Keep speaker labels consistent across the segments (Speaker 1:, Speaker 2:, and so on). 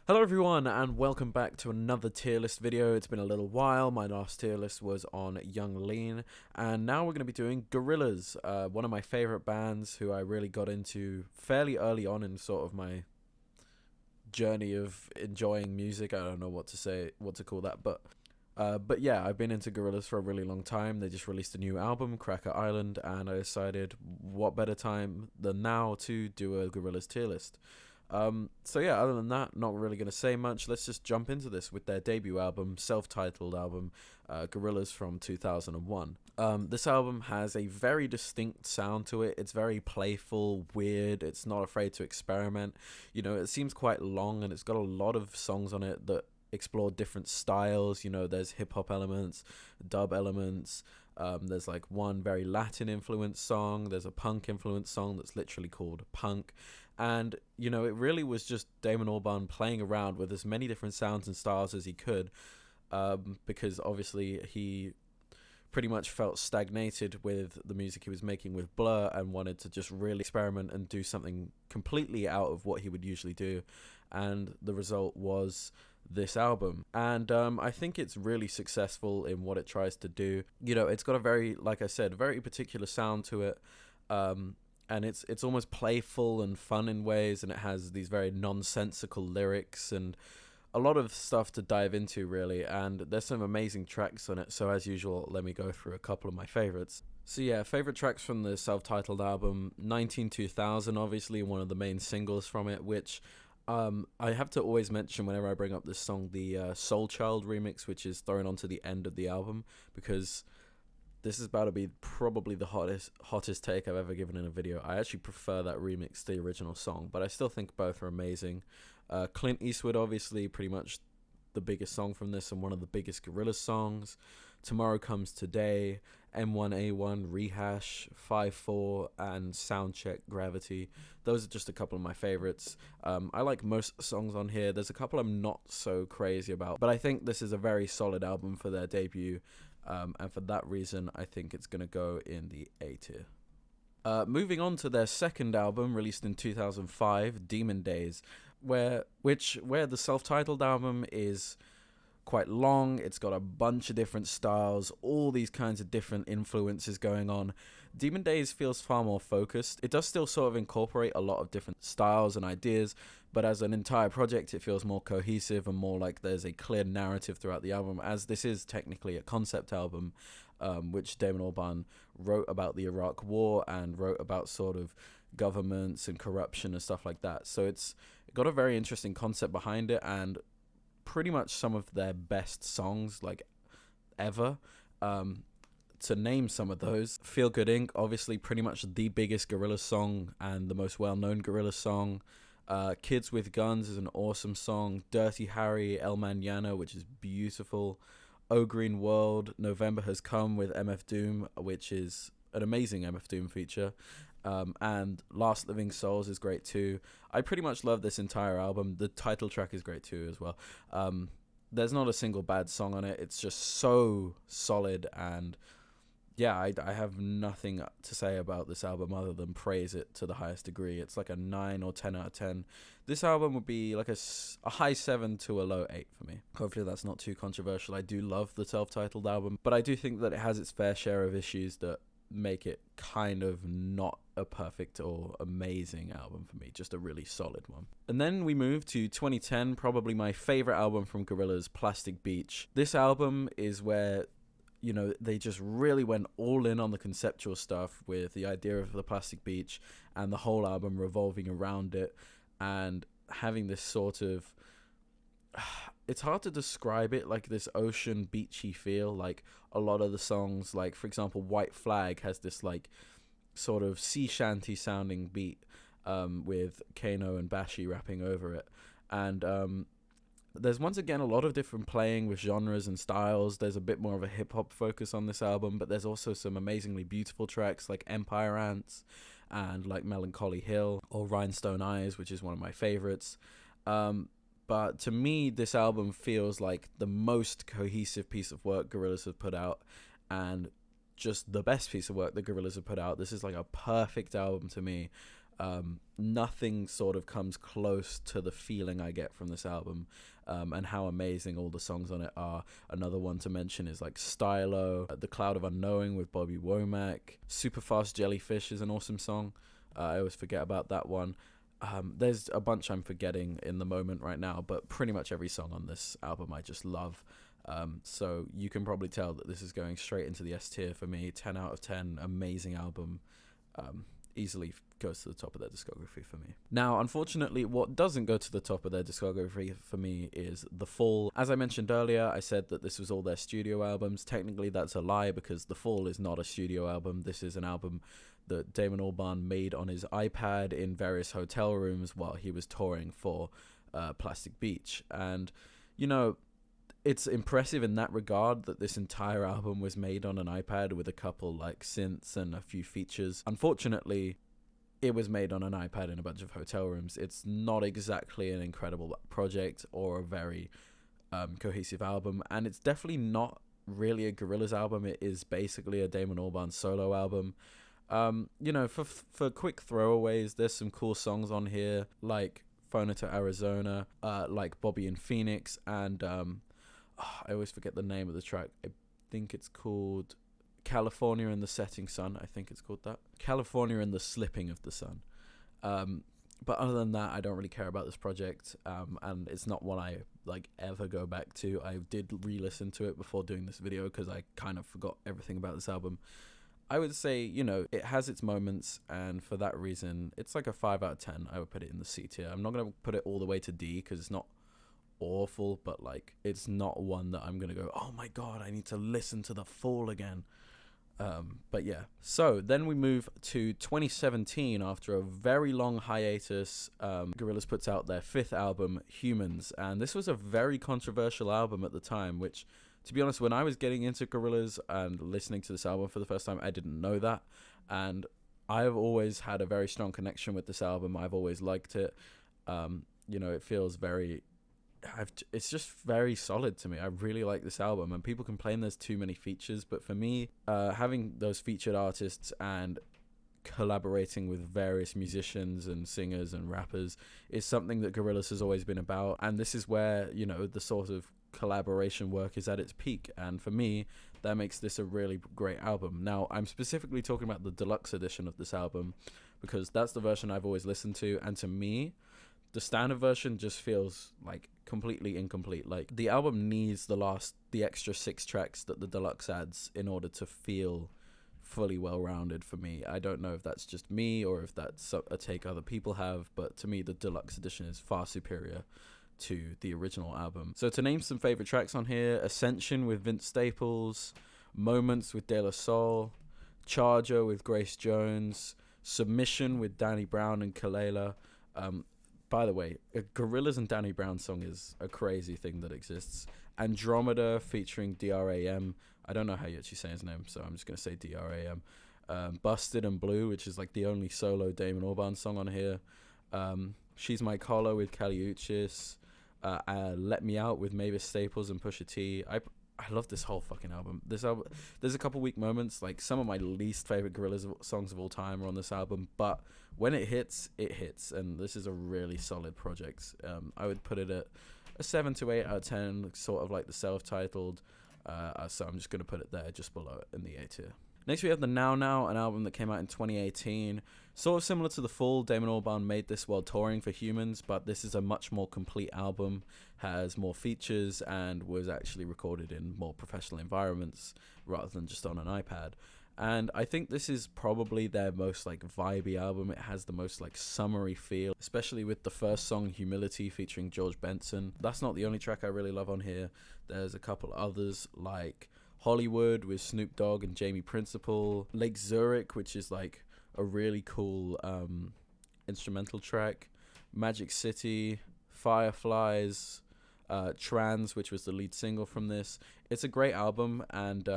Speaker 1: Hello everyone and welcome back to another tier list video. It's been a little while. My last tier list was on Young Lean, and now we're going to be doing Gorillaz, one of my favorite bands who I really got into fairly early on in sort of my journey of enjoying music. I don't know what to call that, but yeah, I've been into Gorillaz for a really long time. They just released a new album, Cracker Island, and I decided what better time than now to do a Gorillaz tier list. So yeah, other than that, not really going to say much. Let's just jump into this with their debut album, self-titled album, Gorillaz from 2001. This album has a very distinct sound to it. It's very playful, weird. It's not afraid to experiment. You know, it seems quite long and it's got a lot of songs on it that explore different styles. You know, there's hip-hop elements, dub elements. There's like one very Latin influenced song. There's a punk influenced song that's literally called Punk. And, you know, it really was just Damon Albarn playing around with as many different sounds and styles as he could, because obviously he pretty much felt stagnated with the music he was making with Blur and wanted to just really experiment and do something completely out of what he would usually do. And the result was this album, and I think it's really successful in what it tries to do. You know, it's got a very, like I said, very particular sound to it, and it's almost playful and fun in ways, and it has these very nonsensical lyrics and a lot of stuff to dive into, really. And there's some amazing tracks on it, so as usual, let me go through a couple of my favorites. So yeah, favorite tracks from the self-titled album: 192000, obviously one of the main singles from it, which I have to always mention whenever I bring up this song, the Soul Child remix, which is thrown onto the end of the album, because this is about to be probably the hottest take I've ever given in a video. I actually prefer that remix to the original song, but I still think both are amazing. Clint Eastwood, obviously, pretty much the biggest song from this and one of the biggest Gorillaz songs. Tomorrow Comes Today, M1A1, Rehash, 5-4, and Soundcheck, Gravity. Those are just a couple of my favorites. I like most songs on here. There's a couple I'm not so crazy about, but I think this is a very solid album for their debut, and for that reason, I think it's going to go in the A tier. Moving on to their second album, released in 2005, Demon Days, where the self-titled album is quite long. It's got a bunch of different styles, all these kinds of different influences going on. Demon Days feels far more focused. It does still sort of incorporate a lot of different styles and ideas, but as an entire project, it feels more cohesive and more like there's a clear narrative throughout the album, as this is technically a concept album, which Damon Albarn wrote about the Iraq War and wrote about sort of governments and corruption and stuff like that. So it's got a very interesting concept behind it, and pretty much some of their best songs like ever. To name some of those: Feel Good Inc., obviously pretty much the biggest Gorillaz song and the most well-known Gorillaz song. Kids with Guns is an awesome song. Dirty Harry, El Mañana, which is beautiful. Oh Green World, November Has Come with MF Doom, which is an amazing MF Doom feature. And Last Living Souls is great too. I pretty much love this entire album. The title track is great too as well. There's not a single bad song on it. It's just so solid, and yeah, I have nothing to say about this album other than praise it to the highest degree. It's like a 9 or 10 out of 10. This album would be like a high 7 to a low 8 for me. Hopefully that's not too controversial. I do love the self-titled album, but I do think that it has its fair share of issues that make it kind of not a perfect or amazing album for me, just a really solid one. And then we move to 2010, probably my favorite album from Gorillaz, Plastic Beach. This album is where, you know, they just really went all in on the conceptual stuff with the idea of the plastic beach and the whole album revolving around it and having this sort of, it's hard to describe it, like this ocean beachy feel. Like a lot of the songs, like for example White Flag has this like sort of sea shanty sounding beat, with Kano and Bashi rapping over it, and there's once again a lot of different playing with genres and styles. There's a bit more of a hip-hop focus on this album, but there's also some amazingly beautiful tracks like Empire Ants and like Melancholy Hill or Rhinestone Eyes, which is one of my favorites. But to me, this album feels like the most cohesive piece of work Gorillaz have put out, and just the best piece of work that Gorillaz have put out. This is like a perfect album to me. Nothing sort of comes close to the feeling I get from this album, and how amazing all the songs on it are. Another one to mention is like Stylo, The Cloud of Unknowing with Bobby Womack. Super Fast Jellyfish is an awesome song. I always forget about that one. There's a bunch I'm forgetting in the moment right now, but pretty much every song on this album I just love. So you can probably tell that this is going straight into the S tier for me. 10 out of 10, amazing album. Easily goes to the top of their discography for me. Now, unfortunately, what doesn't go to the top of their discography for me is The Fall. As I mentioned earlier, I said that this was all their studio albums. Technically, that's a lie, because The Fall is not a studio album. This is an album that Damon Albarn made on his iPad in various hotel rooms while he was touring for Plastic Beach. And, you know, it's impressive in that regard that this entire album was made on an iPad with a couple like synths and a few features. Unfortunately, it was made on an iPad in a bunch of hotel rooms. It's not exactly an incredible project or a very cohesive album, and it's definitely not really a Gorillaz album. It is basically a Damon Albarn solo album. You know, for quick throwaways, there's some cool songs on here like Phoner to Arizona, like Bobby and Phoenix, and I always forget the name of the track. I think it's called California in the Setting Sun. I think it's called that. California in the Slipping of the Sun. But other than that, I don't really care about this project, and it's not one I like ever go back to. I did re-listen to it before doing this video because I kind of forgot everything about this album. I would say, you know, it has its moments, and for that reason, it's like a 5 out of 10. I would put it in the C tier. I'm not going to put it all the way to D because it's not awful, but like it's not one that I'm gonna go, oh my god, I need to listen to The Fall again. But yeah, so then we move to 2017. After a very long hiatus, Gorillaz puts out their 5th album, Humans, and this was a very controversial album at the time, which, to be honest, when I was getting into Gorillaz and listening to this album for the first time, I didn't know that, and I've always had a very strong connection with this album. I've always liked it. You know, it feels very it's just very solid to me. I really like this album, and people complain there's too many features, but for me, having those featured artists and collaborating with various musicians and singers and rappers is something that Gorillaz has always been about, and this is where, you know, the sort of collaboration work is at its peak, and for me, that makes this a really great album. Now, I'm specifically talking about the deluxe edition of this album because that's the version I've always listened to, and to me, the standard version just feels like completely incomplete. Like, the album needs the extra 6 tracks that the deluxe adds in order to feel fully well-rounded for me. I don't know if that's just me or if that's a take other people have, but to me, the deluxe edition is far superior to the original album. So to name some favorite tracks on here: Ascension with Vince Staples, Moments with De La Soul, Charger with Grace Jones, Submission with Danny Brown and Kalela. By the way, a Gorillaz and Danny Brown song is a crazy thing that exists. Andromeda featuring DRAM. I don't know how you actually say his name, so I'm just going to say DRAM. Busted and Blue, which is like the only solo Damon Albarn song on here. She's My Collar with Kali Uchis. Let Me Out with Mavis Staples and Pusha T. I love this whole fucking album. There's a couple weak moments. Like, some of my least favorite Gorillaz songs of all time are on this album, but when it hits, and this is a really solid project. I would put it at a 7 to 8 out of 10, sort of like the self-titled. So I'm just going to put it there, just below it in the A tier. Next, we have the Now Now, an album that came out in 2018. Sort of similar to The Fall, Damon Albarn made this while touring for Humans, but this is a much more complete album, has more features, and was actually recorded in more professional environments rather than just on an iPad. And I think this is probably their most like vibey album. It has the most like summery feel, especially with the first song, Humility, featuring George Benson. That's not the only track I really love on here. There's a couple others like Hollywood with Snoop Dogg and Jamie Principle, Lake Zurich, which is like a really cool instrumental track, Magic City, Fireflies, Trans, which was the lead single from this. It's a great album, and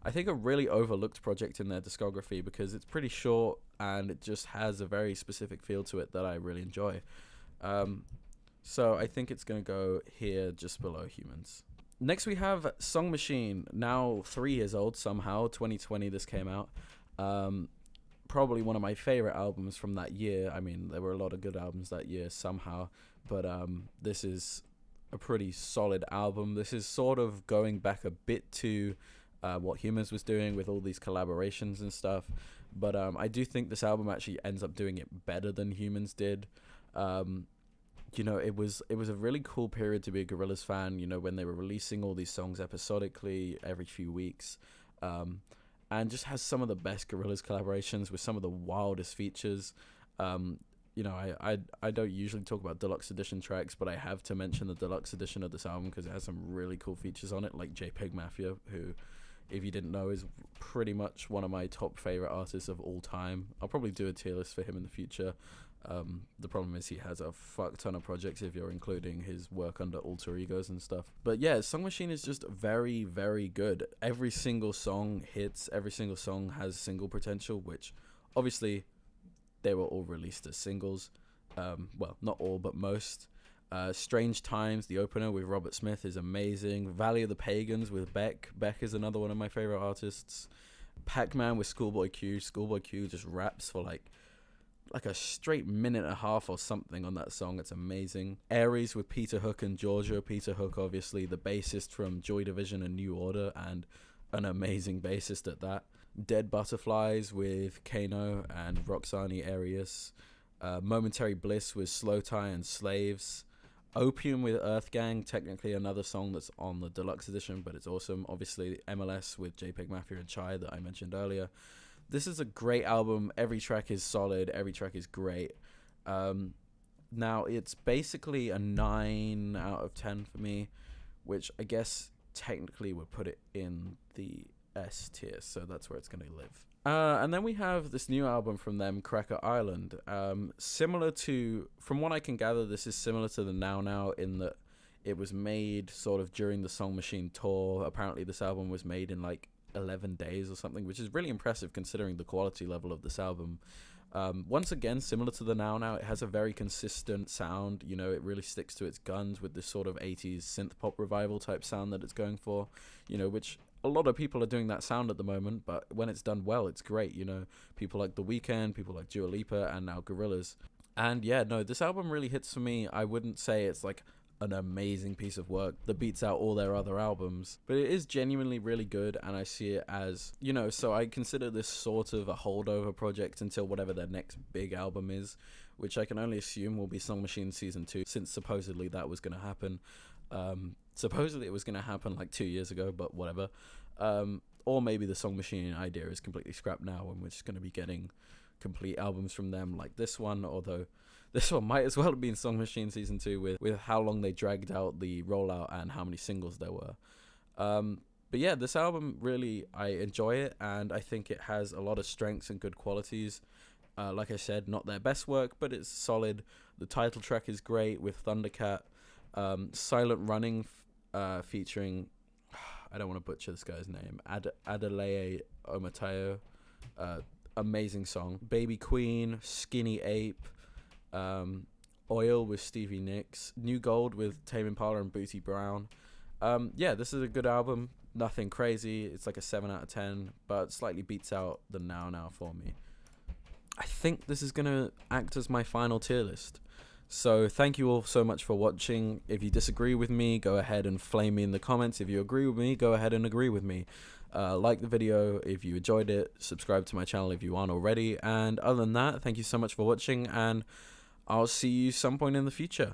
Speaker 1: I think a really overlooked project in their discography because it's pretty short and it just has a very specific feel to it that I really enjoy. So I think it's going to go here just below Humans. Next we have Song Machine, now 3 years old somehow. 2020 this came out. probably one of my favorite albums from that year. I mean, there were a lot of good albums that year somehow, but this is a pretty solid album. This is sort of going back a bit to what Humans was doing with all these collaborations and stuff, but I do think this album actually ends up doing it better than Humans did. You know, it was a really cool period to be a Gorillaz fan, you know, when they were releasing all these songs episodically every few weeks, and just has some of the best Gorillaz collaborations with some of the wildest features. You know, I don't usually talk about deluxe edition tracks, but I have to mention the deluxe edition of this album because it has some really cool features on it, like JPEG Mafia, who, if you didn't know, is pretty much one of my top favorite artists of all time. I'll probably do a tier list for him in the future. The problem is he has a fuck ton of projects if you're including his work under alter egos and stuff. But yeah, Song Machine is just very, very good. Every single song hits, every single song has single potential, which obviously they were all released as singles. Well, not all, but most. Strange Times, the opener with Robert Smith, is amazing. Valley of the Pagans with Beck. Beck is another one of my favorite artists. Pac-Man with Schoolboy Q. Schoolboy Q just raps for like a straight minute and a half or something on that song. It's amazing. Aries with Peter Hook and Georgia. Peter Hook, obviously the bassist from Joy Division and New Order, and an amazing bassist at that. Dead Butterflies with Kano and Roxani Arias. Momentary Bliss with Slow Tie and Slaves. Opium with Earth Gang, technically another song that's on the deluxe edition, but it's awesome. Obviously MLS with JPEG Mafia and Chai that I mentioned earlier. This is a great album. Every track is solid. Every track is great. Now, it's basically a 9 out of 10 for me, which I guess technically would put it in the S tier, so that's where it's going to live. And then we have this new album from them, Cracker Island. Similar to, from what I can gather, this is similar to the Now Now in that it was made sort of during the Song Machine tour. Apparently this album was made in like 11 days or something, which is really impressive considering the quality level of this album. Once again, similar to the Now Now, it has a very consistent sound. You know, it really sticks to its guns with this sort of 80s synth pop revival type sound that it's going for, you know, which a lot of people are doing that sound at the moment, but when it's done well, it's great. You know, people like The Weeknd, people like Dua Lipa, and now Gorillaz. And yeah, no, this album really hits for me. I wouldn't say it's like an amazing piece of work that beats out all their other albums, but it is genuinely really good, and I see it as, you know, so I consider this sort of a holdover project until whatever their next big album is, which I can only assume will be Song Machine Season 2, since supposedly that was going to happen. Supposedly it was going to happen like 2 years ago, but whatever. Or maybe the Song Machine idea is completely scrapped now and we're just going to be getting complete albums from them like this one, although this one might as well have been Song Machine Season 2 with how long they dragged out the rollout and how many singles there were. But yeah, this album, really, I enjoy it, and I think it has a lot of strengths and good qualities. Like I said, not their best work, but it's solid. The title track is great with Thundercat. Silent Running featuring, I don't want to butcher this guy's name, Adeleye Omatayo. Amazing song. Baby Queen, Skinny Ape, Oil with Stevie Nicks, New Gold with Tame Impala and Booty Brown. Yeah, this is a good album. Nothing crazy. It's like a 7 out of 10, but slightly beats out the Now Now for me. I think this is going to act as my final tier list. So thank you all so much for watching. If you disagree with me, go ahead and flame me in the comments. If you agree with me, go ahead and agree with me. Like the video if you enjoyed it. Subscribe to my channel if you aren't already. And other than that, thank you so much for watching, and I'll see you some point in the future.